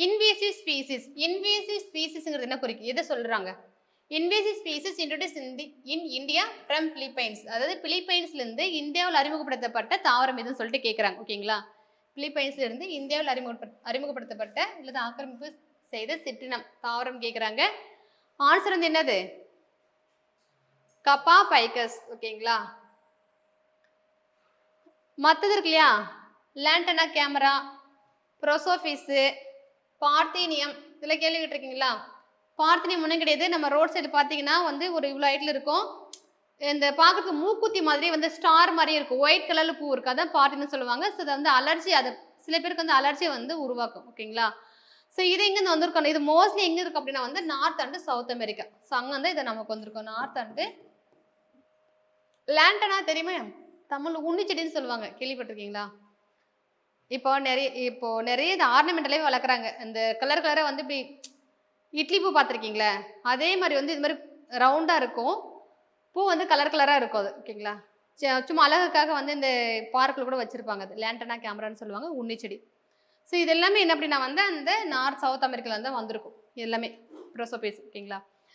Invasive ஸ்பீசிஸ்ங்கிறது என்ன குறிக்கும்? எதை சொல்றாங்க? Invasive species introduce in India from Philippines. அதாவது பிலிப்பைன்ஸ்லேருந்து இந்தியாவில் அறிமுகப்படுத்தப்பட்ட தாவரம் எதுன்னு சொல்லிட்டு கேட்குறாங்க. ஓகேங்களா? பிலிப்பைன்ஸ்லேருந்து இந்தியாவில் அறிமுகப்படுத்தப்பட்ட அல்லது ஆக்கிரமிப்பு செய்த சிற்றினம் தாவரம் கேட்குறாங்க. ஆன்சர் வந்து என்னது? கப்பா பைக்கஸ். ஓகேங்களா? மற்றது இருக்கு இல்லையா? லேண்டனா கேமரா, ப்ரோசோஃபிஸு, பார்த்தீனியம், இதில் கேள்விப்பட்டிருக்கீங்களா? பார்த்தீனியம் ஒன்றும் கிடையாது. நம்ம ரோட் சைடு பார்த்தீங்கன்னா வந்து ஒரு இவ்வளோ ஹைட்டில் இருக்கும். இந்த பார்க்கறதுக்கு மூக்குத்தி மாதிரி வந்து ஸ்டார் மாதிரி இருக்கும். ஒயிட் கலரில் பூ இருக்குது. அதான் பார்த்தீனியம் சொல்லுவாங்க. ஸோ அதை வந்து அலர்ஜி, அது சில பேருக்கு வந்து அலர்ஜியை வந்து உருவாக்கும். ஓகேங்களா? ஸோ இது எங்கேருந்து வந்திருக்கணும்? இது மோஸ்ட்லி எங்கே இருக்குது அப்படின்னா வந்து north and south America. So அங்கே வந்து இதை நமக்கு வந்திருக்கோம். நார்த் அண்டு லேண்டனா தெரியுமா? தமிழ் உன்னிச்செடின்னு சொல்லுவாங்க. கேள்விப்பட்டிருக்கீங்களா? இப்போ நிறைய இது ஆர்னமெண்டலாகவே வளர்க்குறாங்க. இந்த கலராக வந்து இப்படி இட்லி பூ பார்த்துருக்கீங்களா? அதே மாதிரி வந்து இது மாதிரி ரவுண்டாக இருக்கும். பூ வந்து கலராக இருக்கும் அது. ஓகேங்களா? சும்மா அழகுக்காக வந்து இந்த பார்க்கில் கூட வச்சுருப்பாங்க. அது லேண்டனா கேமரான்னு சொல்லுவாங்க. உன்னிச்செடி. ஸோ இது எல்லாமே என்ன அப்படின்னா வந்து அந்த நார்த் சவுத் அமெரிக்காவில் தான் வந்திருக்கும். எல்லாமே ப்ரோசோபேஸ். ஓகேங்களா?